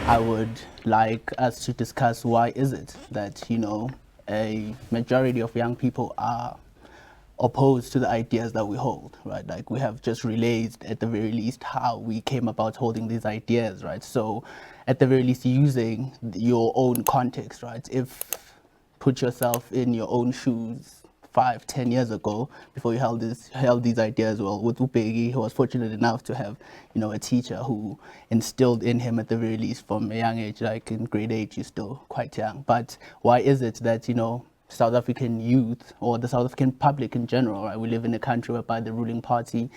I would like us to discuss why is it that, a majority of young people are opposed to the ideas that we hold, right? Like we have just relayed at the very least how we came about holding these ideas, right? So at the very least using your own context, right? If put yourself in your own shoes 5, 10 years ago before you held these ideas. Well, with Bheki, he was fortunate enough to have, a teacher who instilled in him at the very least from a young age, like in grade 8, you're still quite young. But why is it that, South African youth or the South African public in general, right? We live in a country whereby the ruling party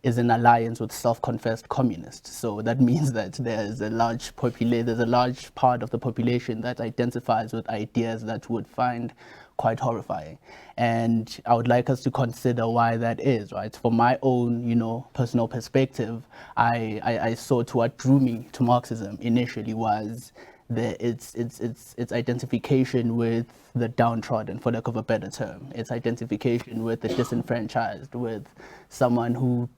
is in alliance with self-confessed communists. So that means that there's a large part of the population that identifies with ideas that would find quite horrifying. And I would like us to consider why that is, right? From my own, personal perspective, I saw to what drew me to Marxism initially was its identification with the downtrodden, for lack of a better term. Its identification with the disenfranchised, with someone who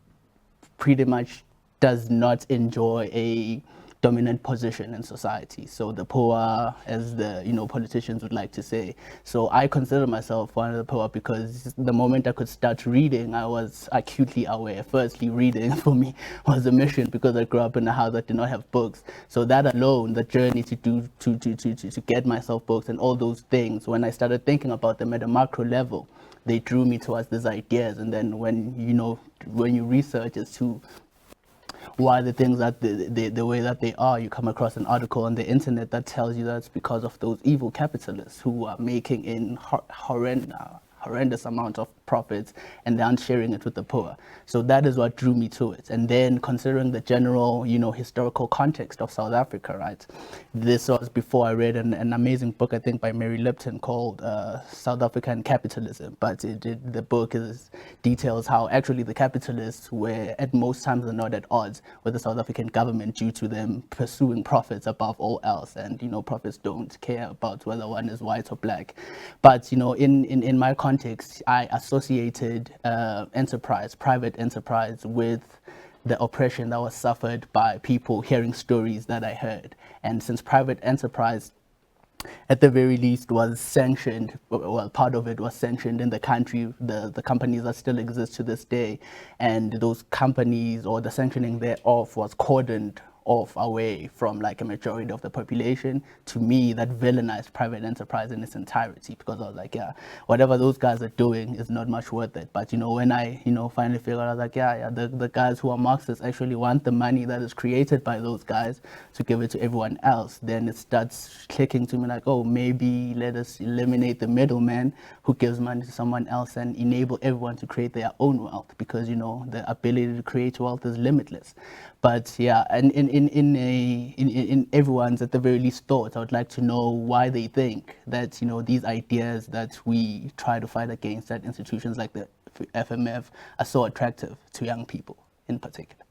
pretty much does not enjoy a dominant position in society. So the poor, as the politicians would like to say. So I consider myself one of the poor because the moment I could start reading, I was acutely aware. Firstly, reading for me was a mission because I grew up in a house that did not have books. So that alone, the journey to get myself books and all those things, when I started thinking about them at a macro level, they drew me towards these ideas. And then when you research as to why the things that the way that they are, you come across an article on the internet that tells you that's because of those evil capitalists who are making in horrendous amount of profits and they aren't sharing it with the poor. So that is what drew me to it. And then considering the general, historical context of South Africa, right? This was before I read an amazing book, I think by Mary Lipton called South African Capitalism. But the book details how actually the capitalists were at most times not at odds with the South African government due to them pursuing profits above all else. And, profits don't care about whether one is white or black. But, in my context, I associated private enterprise, with the oppression that was suffered by people hearing stories that I heard. And since private enterprise at the very least was sanctioned, well, part of it was sanctioned in the country, the companies that still exist to this day, and those companies or the sanctioning thereof was cordoned off away from like a majority of the population. To me, that villainized private enterprise in its entirety, because I was like, yeah, whatever those guys are doing is not much worth it. But when I finally figured out, I was like, yeah, the guys who are Marxists actually want the money that is created by those guys to give it to everyone else. Then it starts clicking to me like, oh, maybe let us eliminate the middleman who gives money to someone else and enable everyone to create their own wealth, because the ability to create wealth is limitless. But yeah, and in everyone's at the very least thoughts, I would like to know why they think that these ideas that we try to fight against, that institutions like the FMF are so attractive to young people in particular.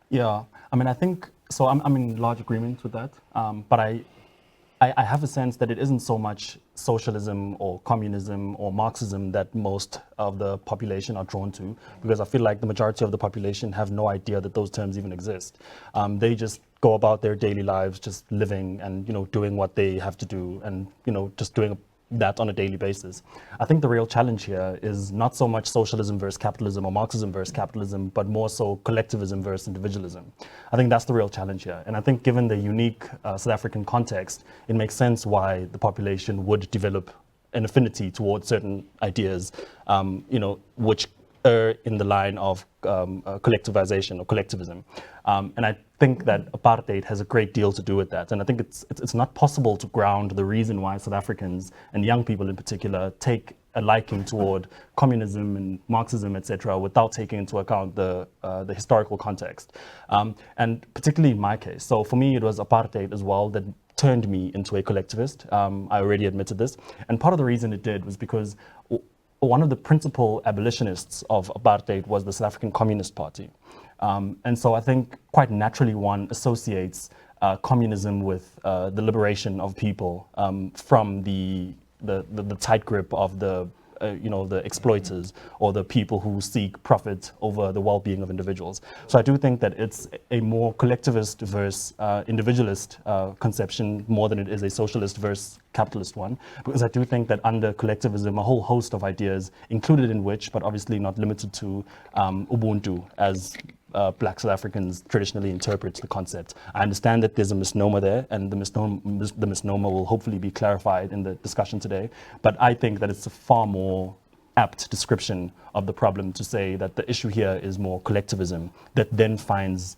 Yeah, I mean, I think so. I'm in large agreement with that, but I have a sense that it isn't so much socialism or communism or Marxism that most of the population are drawn to, because I feel like the majority of the population have no idea that those terms even exist. They just go about their daily lives, just living and doing what they have to do, and just doing that on a daily basis. I think the real challenge here is not so much socialism versus capitalism or Marxism versus capitalism, but more so collectivism versus individualism. I think that's the real challenge here. And I think given the unique South African context, it makes sense why the population would develop an affinity towards certain ideas, which are in the line of collectivization or collectivism. And I think that apartheid has a great deal to do with that. And I think it's not possible to ground the reason why South Africans and young people in particular take a liking toward communism and Marxism, etc., without taking into account the historical context. And particularly in my case. So for me, it was apartheid as well that turned me into a collectivist. I already admitted this. And part of the reason it did was because one of the principal abolitionists of apartheid was the South African Communist Party. And so I think quite naturally one associates communism with the liberation of people from the tight grip of the the exploiters or the people who seek profit over the well-being of individuals. So I do think that it's a more collectivist versus individualist conception more than it is a socialist versus capitalist one, because I do think that under collectivism, a whole host of ideas, included in which, but obviously not limited to, Ubuntu, as Black South Africans traditionally interpret the concept. I understand that there's a misnomer there, and the misnomer will hopefully be clarified in the discussion today, but I think that it's a far more apt description of the problem to say that the issue here is more collectivism that then finds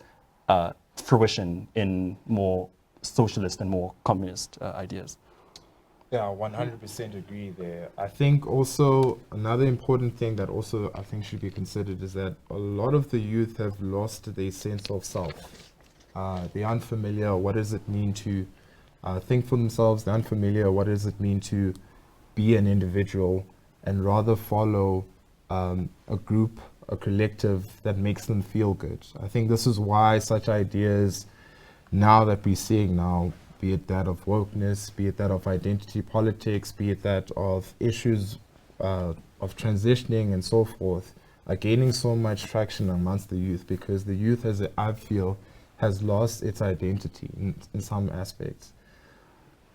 fruition in more socialist and more communist ideas. Yeah, 100% agree there. I think also another important thing that also I think should be considered is that a lot of the youth have lost their sense of self. They're unfamiliar. What does it mean to think for themselves? They're unfamiliar. What does it mean to be an individual, and rather follow a group, a collective that makes them feel good. I think this is why such ideas now that we're seeing now, be it that of wokeness, be it that of identity politics, be it that of issues of transitioning and so forth, are gaining so much traction amongst the youth, because the youth, as I feel, has lost its identity in some aspects.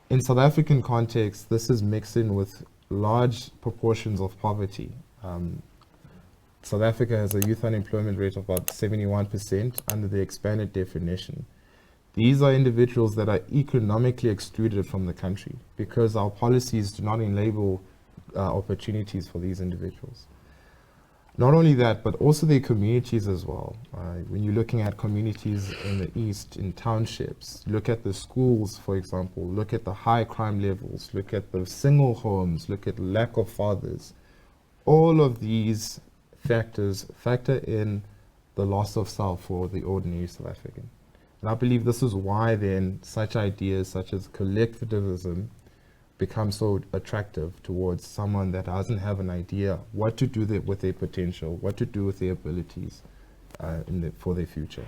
In South African context, this is mixed in with large proportions of poverty. South Africa has a youth unemployment rate of about 71% under the expanded definition. These are individuals that are economically excluded from the country because our policies do not enable opportunities for these individuals. Not only that, but also their communities as well. When you're looking at communities in the East, in townships, look at the schools, for example, look at the high crime levels, look at the single homes, look at lack of fathers. All of these factors factor in the loss of self for the ordinary South African. And I believe this is why then such ideas such as collectivism become so attractive towards someone that doesn't have an idea what to do with their potential, what to do with their abilities for their future.